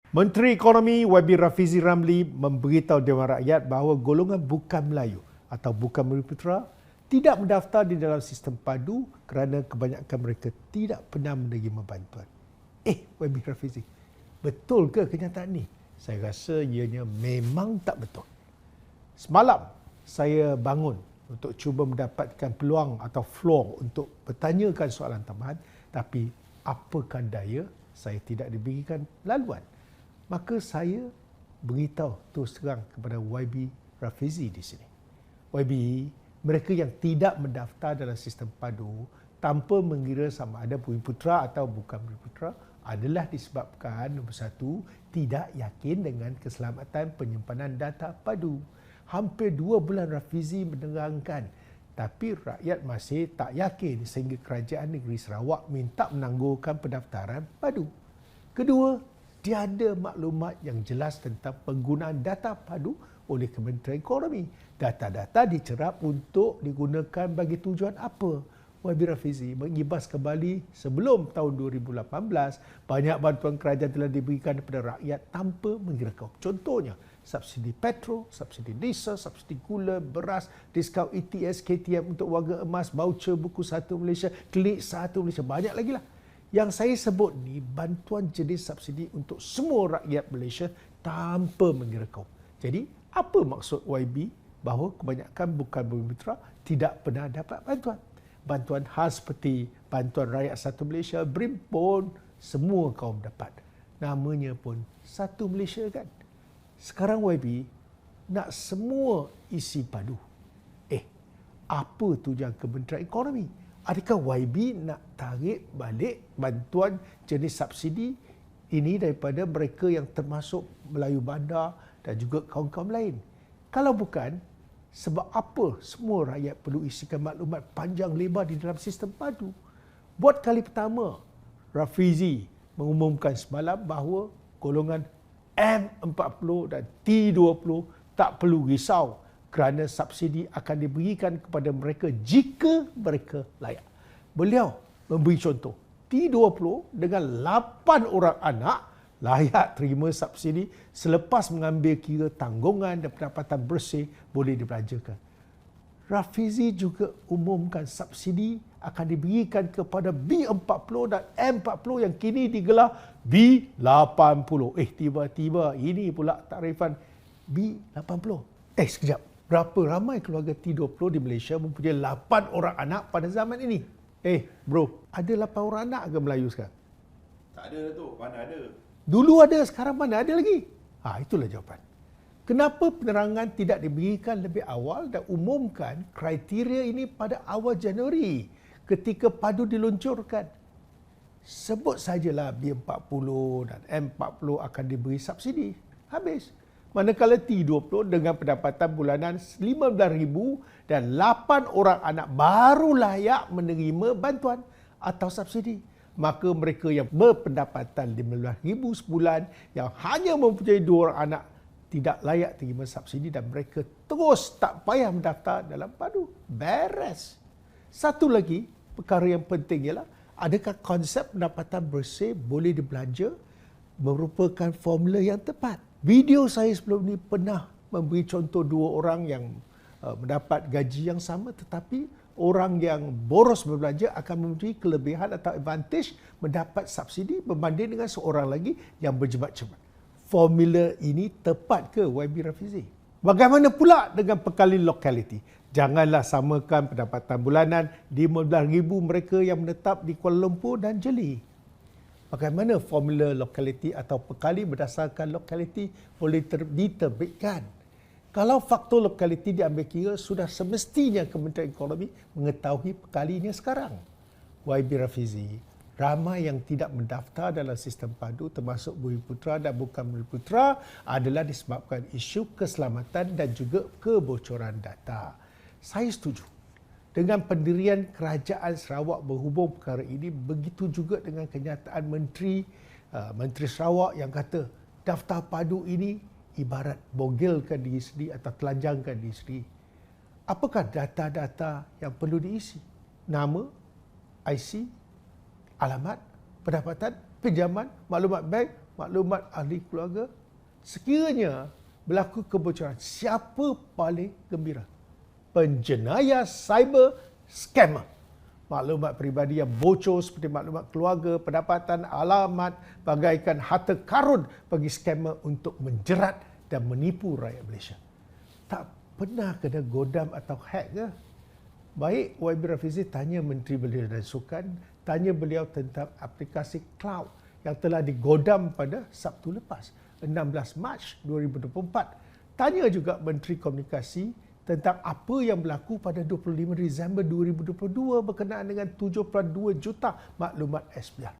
Menteri Ekonomi YB Rafizi Ramli memberitahu Dewan Rakyat bahawa golongan bukan Melayu atau bukan Bumiputera tidak mendaftar di dalam sistem padu kerana kebanyakan mereka tidak pernah menerima bantuan. YB Rafizi, betul ke kenyataan ini? Saya rasa ianya memang tak betul. Semalam saya bangun untuk cuba mendapatkan peluang atau floor untuk bertanyakan soalan tambahan, tapi apakah daya saya tidak diberikan laluan. Maka saya beritahu terus terang kepada YB Rafizi di sini. YB, mereka yang tidak mendaftar dalam sistem padu tanpa mengira sama ada Bumiputera atau bukan Bumiputera adalah disebabkan nombor satu, tidak yakin dengan keselamatan penyimpanan data padu. Hampir 2 bulan Rafizi menerangkan, tapi rakyat masih tak yakin sehingga Kerajaan Negeri Sarawak minta menangguhkan pendaftaran padu. Kedua, tiada maklumat yang jelas tentang penggunaan data padu oleh Kementerian Ekonomi. Data-data dicerap untuk digunakan bagi tujuan apa? YB Rafizi mengibas kembali sebelum tahun 2018, banyak bantuan kerajaan telah diberikan kepada rakyat tanpa mengira kaum. Contohnya, subsidi petrol, subsidi diesel, subsidi gula, beras, diskaun ETS, KTM untuk warga emas, voucher buku 1 Malaysia, klinik 1 Malaysia, banyak lagi lah. Yang saya sebut ni bantuan jenis subsidi untuk semua rakyat Malaysia tanpa mengira kaum. Jadi, apa maksud YB bahawa kebanyakan bukan Bumiputera tidak pernah dapat bantuan? Bantuan khas seperti Bantuan Rakyat 1 Malaysia, BRIM pun semua kaum dapat. Namanya pun 1 Malaysia kan? Sekarang YB nak semua isi padu. Apa tujuan Kementerian Ekonomi? Adakah YB nak tarik balik bantuan jenis subsidi ini daripada mereka yang termasuk Melayu Bandar dan juga kaum-kaum lain? Kalau bukan, sebab apa semua rakyat perlu isikan maklumat panjang lebar di dalam sistem padu? Buat kali pertama, Rafizi mengumumkan semalam bahawa golongan M40 dan T20 tak perlu risau kerana subsidi akan diberikan kepada mereka jika mereka layak. Beliau memberi contoh, T20 dengan 8 orang anak layak terima subsidi selepas mengambil kira tanggungan dan pendapatan bersih boleh dibelanjakan. Rafizi juga umumkan subsidi akan diberikan kepada B40 dan M40 yang kini digelar B80. Tiba-tiba ini pula tarifan B80. Sekejap. Berapa ramai keluarga T20 di Malaysia mempunyai 8 orang anak pada zaman ini? Bro, ada 8 orang anak ke Melayu sekarang? Tak ada tu, mana ada? Dulu ada, sekarang mana ada lagi? Itulah jawapan. Kenapa penerangan tidak diberikan lebih awal dan umumkan kriteria ini pada awal Januari ketika padu diluncurkan? Sebut sajalah B40 dan M40 akan diberi subsidi. Habis. Manakala T20 dengan pendapatan bulanan RM15,000 dan 8 orang anak baru layak menerima bantuan atau subsidi. Maka mereka yang berpendapatan RM15,000 sebulan yang hanya mempunyai 2 orang anak tidak layak terima subsidi dan mereka terus tak payah mendaftar dalam padu. Beres. Satu lagi, perkara yang penting ialah adakah konsep pendapatan bersih boleh dibelanja merupakan formula yang tepat? Video saya sebelum ini pernah memberi contoh 2 orang yang mendapat gaji yang sama tetapi orang yang boros berbelanja akan mempunyai kelebihan atau advantage mendapat subsidi berbanding dengan seorang lagi yang berjebat-jebat. Formula ini tepat ke YB Rafizi? Bagaimana pula dengan pekali lokaliti? Janganlah samakan pendapatan bulanan RM15,000 mereka yang menetap di Kuala Lumpur dan Jeli. Bagaimana formula lokaliti atau pekali berdasarkan lokaliti boleh diterbitkan? Kalau faktor lokaliti diambil kira, sudah semestinya Kementerian Ekonomi mengetahui pekalinya sekarang. YB Rafizi, ramai yang tidak mendaftar dalam sistem padu termasuk Bumiputera dan bukan Bumiputera adalah disebabkan isu keselamatan dan juga kebocoran data. Saya setuju. Dengan pendirian Kerajaan Sarawak berhubung perkara ini, begitu juga dengan kenyataan Menteri Sarawak yang kata daftar padu ini ibarat bogelkan diri sendiri atau telanjangkan diri sendiri. Apakah data-data yang perlu diisi? Nama, IC, alamat, pendapatan, pinjaman, maklumat bank, maklumat ahli keluarga, sekiranya berlaku kebocoran, siapa paling gembira? Penjenayah cyber, scammer. Maklumat peribadi yang bocor seperti maklumat keluarga, pendapatan, alamat, bagaikan harta karun bagi scammer untuk menjerat dan menipu rakyat Malaysia. Tak pernah kena godam atau hack ke? Baik, YB Rafizi tanya Menteri Belia dan Sukan, tanya beliau tentang aplikasi cloud yang telah digodam pada Sabtu lepas, 16 Mac 2024. Tanya juga Menteri Komunikasi tentang apa yang berlaku pada 25 Disember 2022 berkenaan dengan 72 juta maklumat SPR.